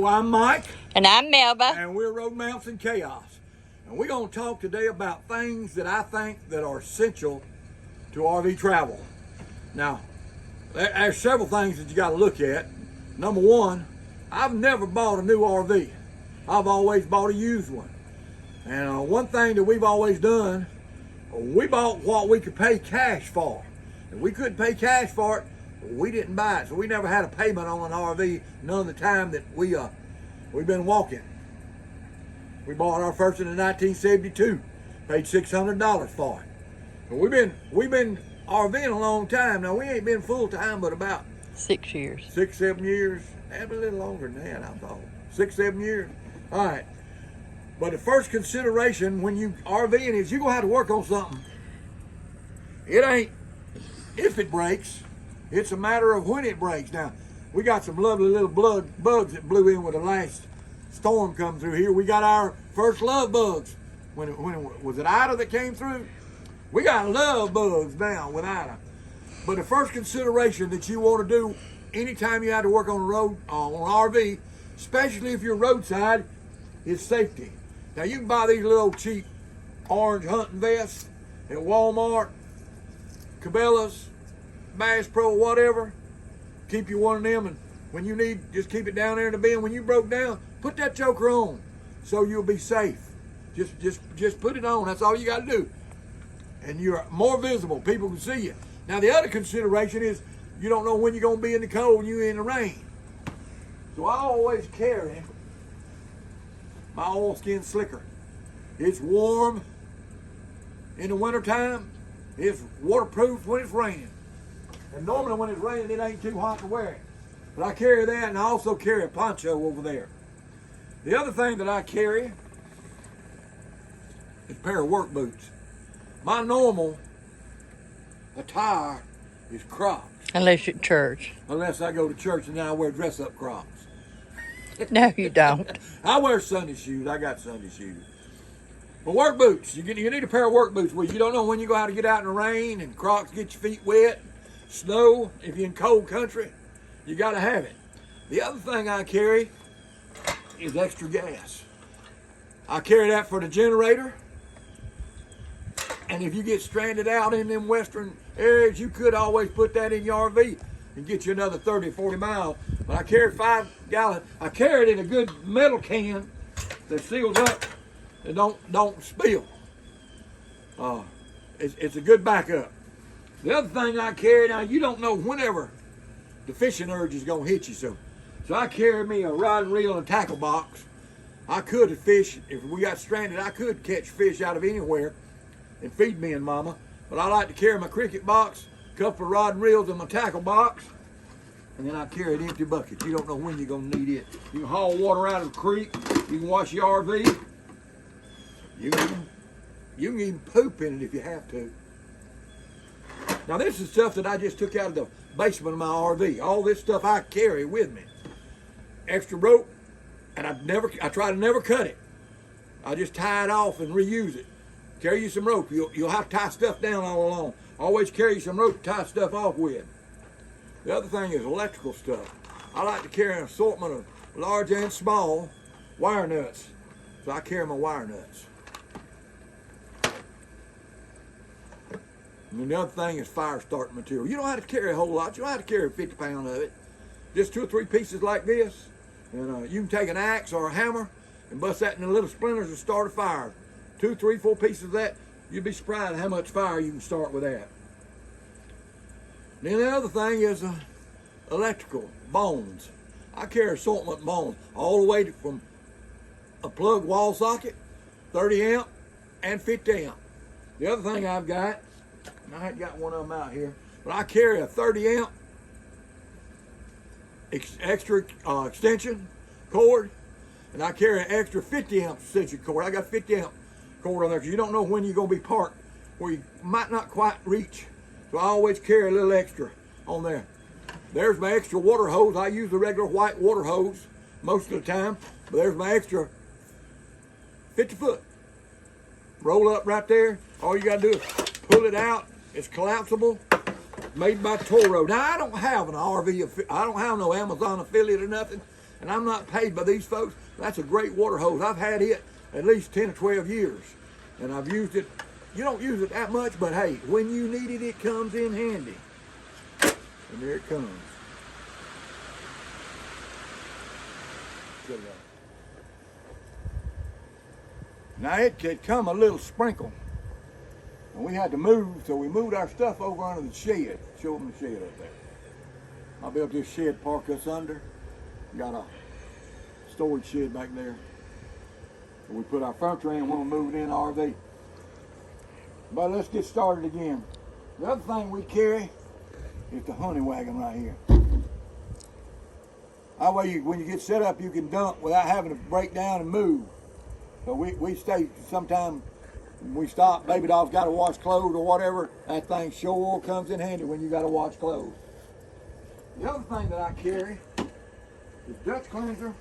Hello, I'm Mike. And I'm Melba. And we're Road Mounts and Chaos. And we're going to talk today about things that I think that are essential to RV travel. Now, there's several things that you got to look at. Number one, I've never bought a new RV. I've always bought a used one. And one thing that we've always done, we bought what we could pay cash for. If we couldn't pay cash for it, we didn't buy it. So we never had a payment on an RV none of the time that we've been walking. We bought our first in 1972, paid $600 for it. So we've been RVing a long time. Now we ain't been full time but about 6 years. 6, 7 years. Maybe a little longer than that, I thought. 6, 7 years. All right. But the first consideration when you RVing is you're gonna have to work on something. It ain't if it breaks, it's a matter of when it breaks. Now, we got some lovely little bugs that blew in with the last storm come through here. We got our first love bugs. When was it Ida that came through? We got love bugs now with Ida. But the first consideration that you want to do anytime you have to work on a road, on an RV, especially if you're roadside, is safety. Now you can buy these little cheap orange hunting vests at Walmart, Cabela's, Bass Pro, whatever. Keep you one of them, and when you need, just keep it down there in the bin. When you broke down, put that joker on so you'll be safe. Just put it on. That's all you got to do. And you're more visible. People can see you. Now the other consideration is you don't know when you're going to be in the cold and you're in the rain. So I always carry my oilskin slicker. It's warm in the wintertime. It's waterproof when it's raining. And normally when it's raining, it ain't too hot to wear it. But I carry that, and I also carry a poncho over there. The other thing that I carry is a pair of work boots. My normal attire is Crocs. Unless you're at church. Unless I go to church and then I wear dress-up Crocs. No, you don't. I wear Sunday shoes. I got Sunday shoes. But work boots. You need a pair of work boots where you don't know when you're going to have to get out in the rain, and Crocs get your feet wet. Snow, if you're in cold country, you got to have it. The other thing I carry is extra gas. I carry that for the generator. And if you get stranded out in them western areas, you could always put that in your RV and get you another 30 or 40 miles. But I carry 5 gallon. I carry it in a good metal can that seals up and don't spill. It's a good backup. The other thing I carry, now you don't know whenever the fishing urge is gonna hit you, so I carry me a rod and reel and tackle box. I could fish, if we got stranded, I could catch fish out of anywhere and feed me and mama. But I like to carry my cricket box, a couple of rod and reels in my tackle box, and then I carry an empty bucket. You don't know when you're gonna need it. You can haul water out of the creek, you can wash your RV, you can even poop in it if you have to. Now this is stuff that I just took out of the basement of my RV. All this stuff I carry with me. Extra rope, and I try to never cut it. I just tie it off and reuse it. Carry you some rope. You'll have to tie stuff down all along. Always carry some rope to tie stuff off with. The other thing is electrical stuff. I like to carry an assortment of large and small wire nuts. So I carry my wire nuts. And the other thing is fire starting material. You don't have to carry a whole lot. You don't have to carry 50 pounds of it. Just 2 or 3 pieces like this. And you can take an axe or a hammer and bust that into little splinters and start a fire. 2, 3, 4 pieces of that. You'd be surprised how much fire you can start with that. Then the other thing is electrical bones. I carry assortment bones all the way from a plug wall socket, 30 amp and 50 amp. The other thing I've got, and I ain't got one of them out here, but I carry a 30 amp extra extension cord, and I carry an extra 50 amp extension cord. I got 50 amp cord on there because you don't know when you're going to be parked where you might not quite reach. So I always carry a little extra on there. There's my extra water hose. I use the regular white water hose most of the time, but there's my extra 50 foot. Roll up right there. All you got to do is pull it out. It's collapsible, made by Toro. Now I don't have an RV, I don't have no Amazon affiliate or nothing. and I'm not paid by these folks. That's a great water hose. I've had it at least 10 or 12 years, and I've used it. You don't use it that much, but hey, when you need it, it comes in handy. And there it comes. Now it come a little sprinkle. And we had to move, so we moved our stuff over under the shed. Show them the shed up there. I built this shed, park us under. Got a storage shed back there. So we put our furniture in when we moved in the RV. But let's get started again. The other thing we carry is the honey wagon right here. That way, when you get set up, you can dump without having to break down and move. So we stay, sometime we stop, baby dog's got to wash clothes or whatever, that thing sure comes in handy when you got to wash clothes. The other thing that I carry is Dutch cleanser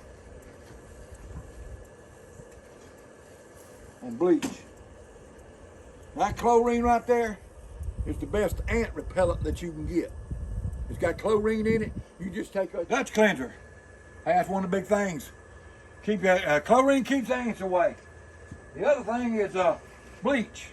and bleach. That chlorine right there is the best ant repellent that you can get. It's got chlorine in it. You just take a Dutch cleanser. Hey, that's one of the big things. Chlorine keeps ants away. The other thing is bleach.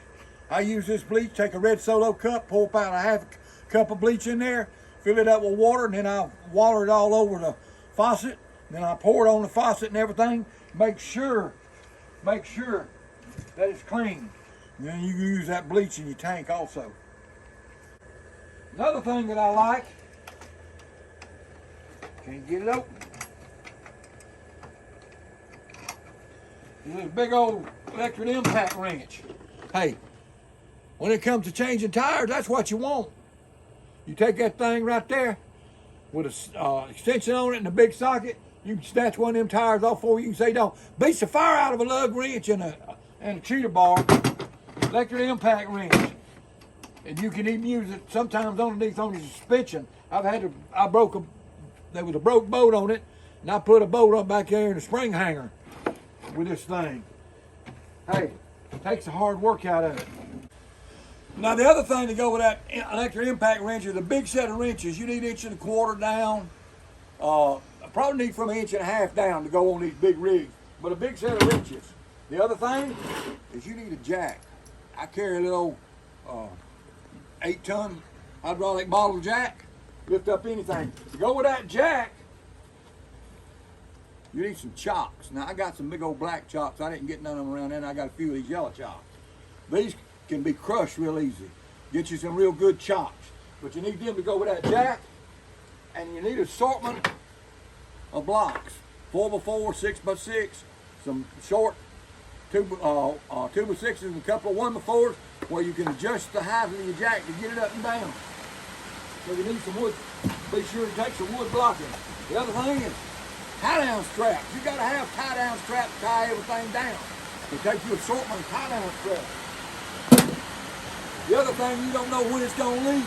I use this bleach, take a red Solo cup, pour about a half cup of bleach in there, fill it up with water, and then I water it all over the faucet. Then I pour it on the faucet and everything. Make sure that it's clean. And then you can use that bleach in your tank also. Another thing that I like, can't get it open, is this big old electric impact wrench. Hey, when it comes to changing tires, that's what you want. You take that thing right there with an extension on it and a big socket, you can snatch one of them tires off for you. You can say, don't. Beats the fire out of a lug wrench and a cheater bar. Electric impact wrench. And you can even use it sometimes underneath on your suspension. there was a broke bolt on it, and I put a bolt up back there in the spring hanger with this thing. Hey, takes the hard work out of it. Now the other thing to go with that electric impact wrench is a big set of wrenches. You need 1.25 inches down. Probably need from 1.5 inches down to go on these big rigs, but a big set of wrenches. The other thing is you need a jack. I carry a little 8-ton hydraulic bottle jack, lift up anything. To go with that jack, you need some chocks. Now I got some big old black chocks. I didn't get none of them around there, and I got a few of these yellow chocks. These can be crushed real easy. Get you some real good chocks. But you need them to go with that jack, and you need an assortment of blocks. 4x4, 6x6, some short 2x6s and a couple of 1x4s where you can adjust the height of your jack to get it up and down. So you need some wood. Be sure to take some wood blocking. The other thing is tie-down straps. You got to have tie-down straps to tie everything down. So take your assortment of tie-down straps. The other thing, you don't know when it's going to leak.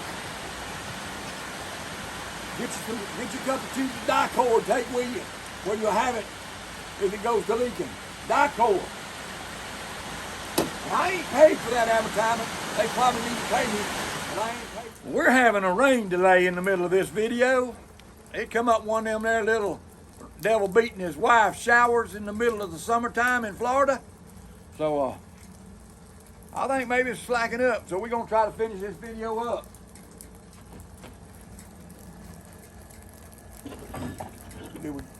Get you a couple of tubes of die-cord, take with you where you'll have it if it goes to leaking. Die-cord. And I ain't paid for that advertisement. They probably need to pay me, but I ain't paid for it. We're having a rain delay in the middle of this video. It come up one of them there little devil beating his wife showers in the middle of the summertime in Florida. So I think maybe it's slacking up, so we're gonna try to finish this video up.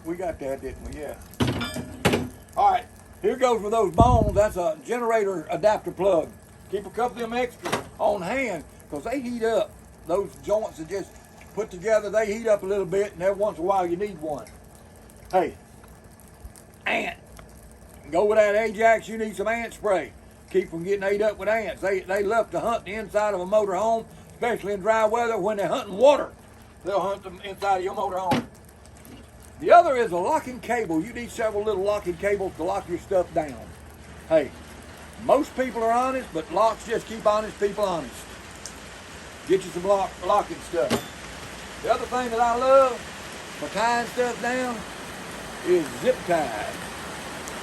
We got that, didn't we? Yeah. All right, here goes with those bones. That's a generator adapter plug. Keep a couple of them extra on hand because they heat up. Those joints are just put together, they heat up a little bit, and every once in a while you need one. Hey, ant. Go with that Ajax, you need some ant spray. Keep from getting ate up with ants. They love to hunt the inside of a motor home, especially in dry weather when they're hunting water. They'll hunt the inside of your motor home. The other is a locking cable. You need several little locking cables to lock your stuff down. Hey, most people are honest, but locks just keep honest people honest. Get you some locking stuff. The other thing that I love for tying stuff down is zip ties.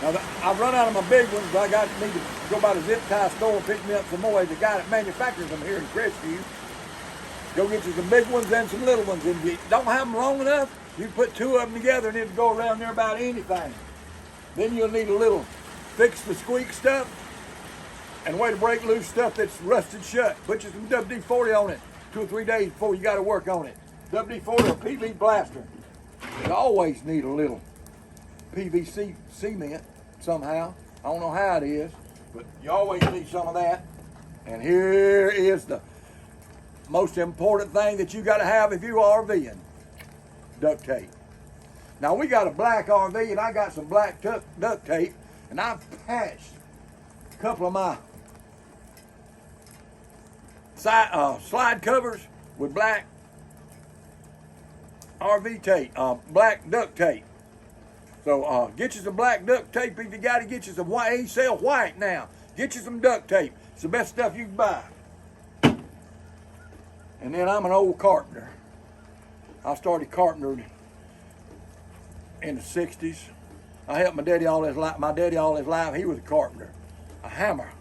Now, I've run out of my big ones, but I need to go by the zip tie store and pick me up some more. There's a guy that manufactures them here in Crestview. Go get you some big ones and some little ones. And if you don't have them long enough, you put two of them together and it'll go around there about anything. Then you'll need a little fix the squeak stuff and a way to break loose stuff that's rusted shut. Put you some WD-40 on it 2 or 3 days before you got to work on it. WD-40 or PV blaster. You always need a little PVC cement somehow. I don't know how it is, but you always need some of that. And here is the most important thing that you got to have if you're RVing: duct tape. Now we got a black RV and I got some black duct tape, and I've patched a couple of my slide covers with black RV tape, black duct tape. So get you some black duct tape if you got to. Get you some white. They sell white now. Get you some duct tape. It's the best stuff you can buy. And then I'm an old carpenter. I started carpentering in the 60s. I helped my daddy all his life. My daddy all his life, he was a carpenter. A hammer.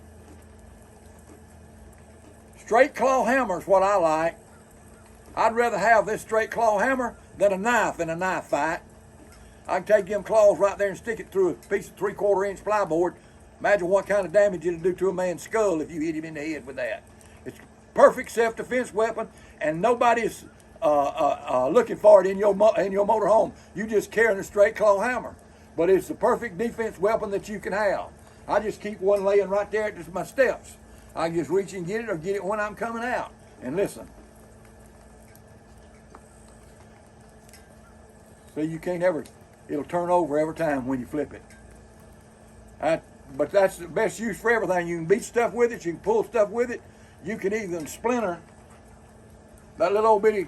Straight claw hammer is what I like. I'd rather have this straight claw hammer than a knife in a knife fight. I can take them claws right there and stick it through a piece of 3/4 inch plyboard. Imagine what kind of damage it'll do to a man's skull if you hit him in the head with that. It's perfect self-defense weapon, and nobody's looking for it in your motor home. You just carrying a straight claw hammer, but it's the perfect defense weapon that you can have. I just keep one laying right there at just my steps. I can just reach and get it, or get it when I'm coming out. And listen, see, you can't ever. It'll turn over every time when you flip it. But that's the best use for everything. You can beat stuff with it. You can pull stuff with it. You can even splinter that little old bitty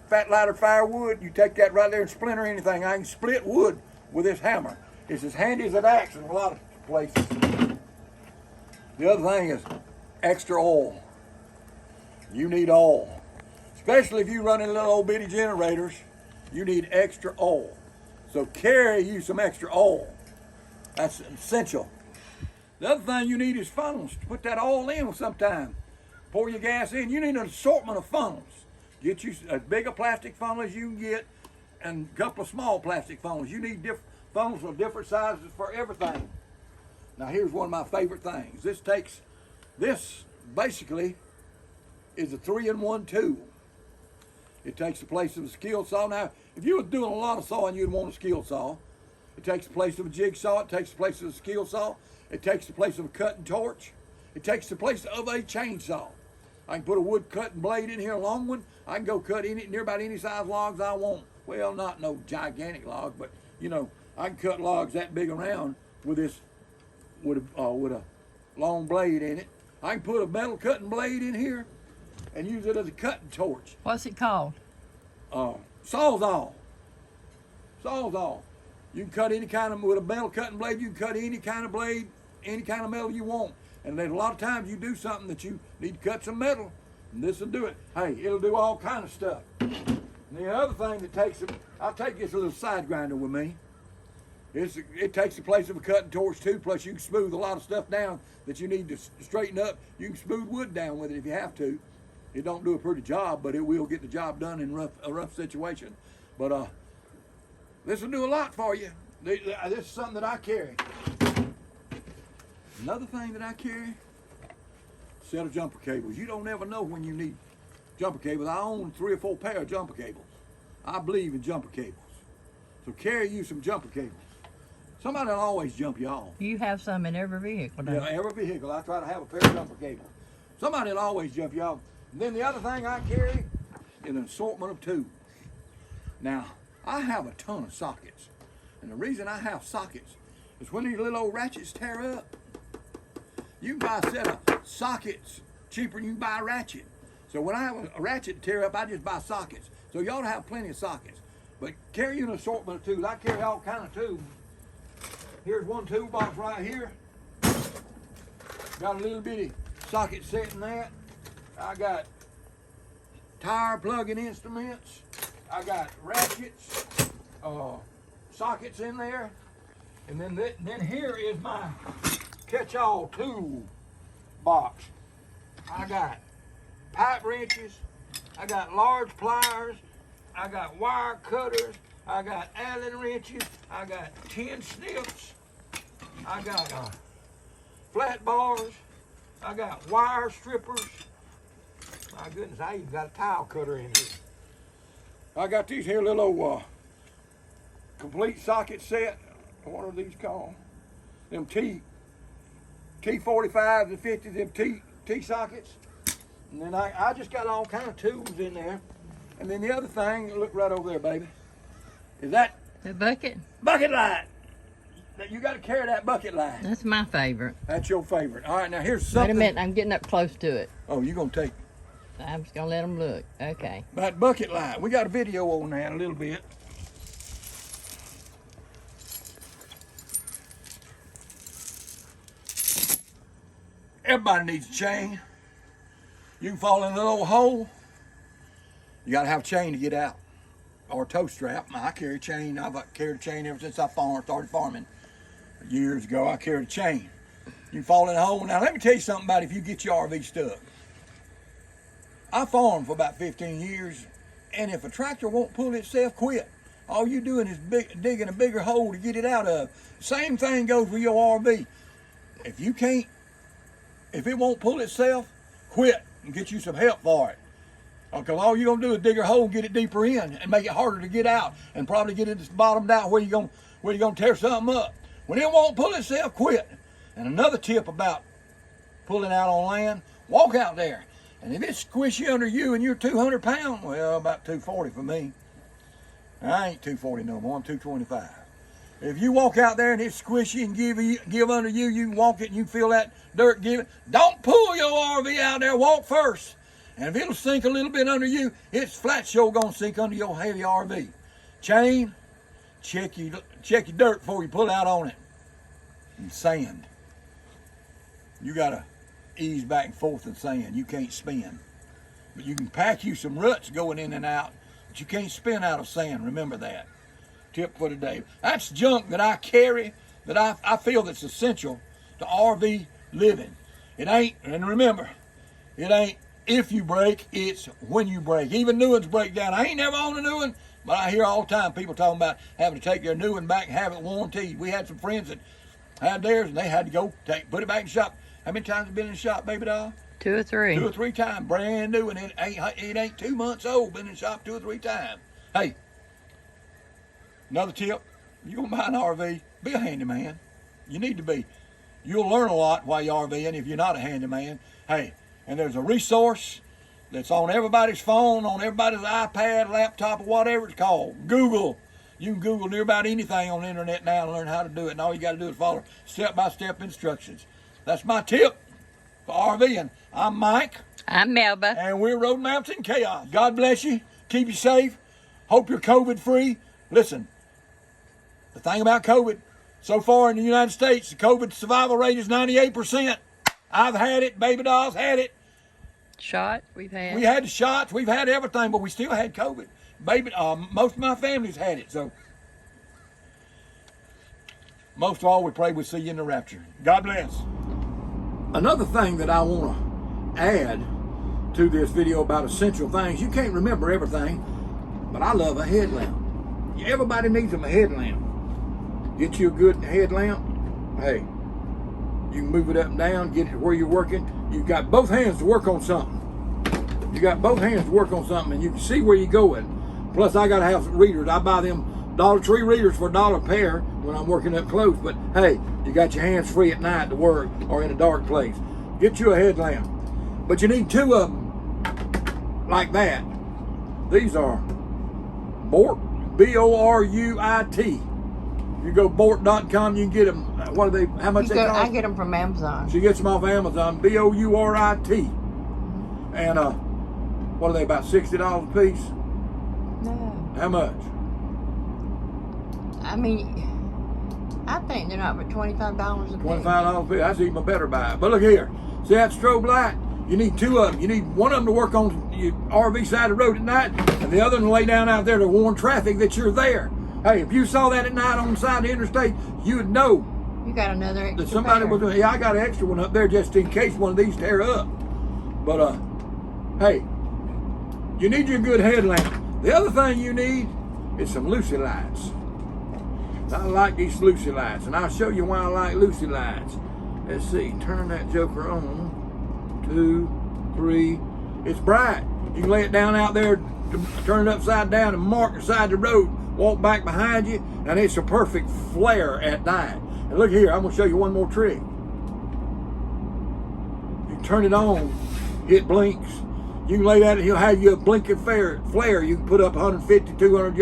fat lighter firewood. You take that right there and splinter anything. I can split wood with this hammer. It's as handy as an axe in a lot of places. The other thing is extra oil. You need oil. Especially if you're running little old bitty generators, you need extra oil. So carry you some extra oil. That's essential. The other thing you need is funnels to put that oil in sometime. Pour your gas in. You need an assortment of funnels. Get you as big a plastic funnel as you can get, and a couple of small plastic funnels. You need funnels of different sizes for everything. Now here's one of my favorite things. This basically is a 3-in-1 tool. It takes the place of a skill saw. Now, if you were doing a lot of sawing, you'd want a skill saw. It takes the place of a jigsaw. It takes the place of a skill saw. It takes the place of a cutting torch. It takes the place of a chainsaw. I can put a wood cutting blade in here, a long one. I can go cut near about any size logs I want. Well, not no gigantic log, but you know, I can cut logs that big around with a long blade in it. I can put a metal cutting blade in here and use it as a cutting torch. What's it called? Sawzall. Sawzall. You can cut any kind of, with a metal cutting blade, you can cut any kind of blade, any kind of metal you want. And there's a lot of times you do something that you need to cut some metal, and this will do it. Hey, it'll do all kind of stuff. And the other thing that takes it, I'll take this little side grinder with me. It takes the place of a cutting torch too, plus you can smooth a lot of stuff down that you need to straighten up. You can smooth wood down with it if you have to. It don't do a pretty job, but it will get the job done in a rough situation. But this will do a lot for you. This is something that I carry. Another thing that I carry, set of jumper cables. You don't ever know when you need jumper cables. I own 3 or 4 pair of jumper cables. I believe in jumper cables. So carry you some jumper cables. Somebody will always jump you off. You have some in every vehicle, don't you? Yeah, every vehicle. I try to have a pair of jumper cables. Somebody will always jump you off. And then the other thing I carry is an assortment of tubes. Now, I have a ton of sockets. And the reason I have sockets is when these little old ratchets tear up, you can buy a set of sockets cheaper than you can buy a ratchet. So when I have a ratchet tear up, I just buy sockets. So you ought to have plenty of sockets. But carry an assortment of tools. I carry all kind of tools. Here's one toolbox right here. Got a little bitty socket set in that. I got tire plugging instruments. I got ratchets, sockets in there. And then here is my catch-all tool box. I got pipe wrenches, I got large pliers. I got wire cutters. I got Allen wrenches. I got 10 snips. I got flat bars. I got wire strippers. My goodness, I even got a tile cutter in here. I got these here little complete socket set. What are these called? Them T45s and 50s, them T sockets. And then I just got all kind of tools in there. And then the other thing, look right over there, baby, is that The bucket? bucket light. Now, you got to carry that bucket light. That's my favorite. That's your favorite. All right, now here's Wait something. a minute, I'm getting up close to it. Oh, you're going to take I'm just gonna let them look. Okay. that bucket light. We got a video on that a little bit. Everybody needs a chain. You can fall in a little hole. You got to have a chain to get out, or a tow strap. I carry a chain. I've carried a chain ever since I started farming years ago. I carried a chain. You fall in a hole. Now let me tell you something about if you get your RV stuck. I farmed for about 15 years, and if a tractor won't pull itself, quit. All you doing is digging a bigger hole to get it out of. Same thing goes with your RV. If it won't pull itself, quit and get you some help for it. Because all you're going to do is dig a hole and get it deeper in and make it harder to get out and probably get it bottomed out where you're going to tear something up. When it won't pull itself, quit. And another tip about pulling out on land, walk out there. And if it's squishy under you and you're 200 pounds, well, about 240 for me. I ain't 240 no more, I'm 225. If you walk out there and it's squishy and give under you, you can walk it and you feel that dirt give it. Don't pull your RV out there, walk first. And if it'll sink a little bit under you, it's flat sure gonna sink under your heavy RV. Chain, check your dirt before you pull out on it. And sand. You gotta ease back and forth in sand. You can't spin. But you can pack you some ruts going in and out, but you can't spin out of sand. Remember that. Tip for today. That's junk that I carry that I feel that's essential to RV living. It ain't, and remember, it ain't if you break, it's when you break. Even new ones break down. I ain't never owned a new one, but I hear all the time people talking about having to take their new one back and have it warranted. We had some friends that had theirs and they had to go put it back in the shop. How many times have you been in the shop, baby doll? 2 or 3. 2 or 3 times, brand new, and it ain't 2 months old. Been in the shop 2 or 3 times. Hey, another tip: you gonna buy an RV, be a handyman. You need to be. You'll learn a lot while you're RVing if you're not a handyman. Hey, and there's a resource that's on everybody's phone, on everybody's iPad, laptop, or whatever it's called. Google. You can Google near about anything on the internet now and learn how to do it. And all you got to do is follow step-by-step instructions. That's my tip for RVing. I'm Mike. I'm Melba. And we're Road Mountain Chaos. God bless you. Keep you safe. Hope you're COVID-free. Listen, the thing about COVID, so far in the United States, the COVID survival rate is 98%. I've had it. Baby doll's had it. Shot we've had. We had the shots. We've had everything, but we still had COVID. Baby, most of my family's had it. So, most of all, we pray we see you in the rapture. God bless. Another thing that I want to add to this video about essential things, you can't remember everything, but I love a headlamp. Everybody needs a headlamp. Get you a good headlamp. Hey, you can move it up and down, get it where you're working. You've got both hands to work on something. You got both hands to work on something, and you can see where you're going. Plus, I got to have some readers. I buy them Dollar Tree readers for $1 a pair when I'm working up close. But hey, you got your hands free at night to work or in a dark place. Get you a headlamp. But you need 2 of them like that. These are Bort, B-O-R-U-I-T. You go Bort.com, you can get them. What are they? How much they cost? I get them from Amazon. She gets them off Amazon. B-O-U-R-I-T. And what are they? About $60 a piece? No. How much? I mean, I think they're not but $25 a piece. $25 a piece. That's even a better buy. But look here. See that strobe light? You need 2 of them. You need one of them to work on your RV side of the road at night, and the other one to lay down out there to warn traffic that you're there. Hey, if you saw that at night on the side of the interstate, you would know You got another extra that somebody pair. was doing. Yeah, I got an extra one up there just in case one of these tear up. But hey, You need your good headlamp. The other thing you need is some Lucy lights. I like these Lucy lights, and I'll show you why I like Lucy lights. Let's see, turn that joker on. 2, 3. It's bright. You can lay it down out there, turn it upside down and mark the side of the road, walk back behind you, and it's a perfect flare at night. And look here, I'm gonna show you one more trick. You turn it on, it blinks. You can lay that, and he'll have you a blinking flare. You can put up 150, 200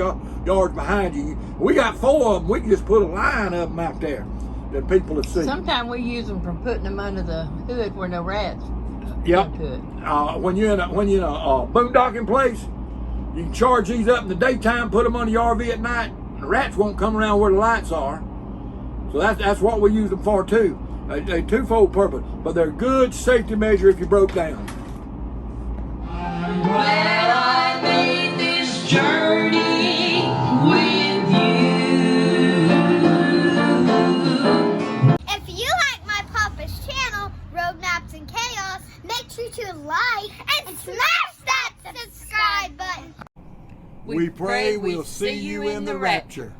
yards behind you. We got 4 of them. We can just put a line of them out there that people will see. Sometimes we use them for putting them under the hood where no rats. Yep. Into it. When you're in a boondocking place, you can charge these up in the daytime, put them on the RV at night, and the rats won't come around where the lights are. So that's what we use them for too. A twofold purpose, but they're a good safety measure if you broke down. Well, I made this journey with you. If you like my Papa's channel, Road Maps and Chaos, make sure to like and smash that subscribe button. We pray we'll see you in the rapture.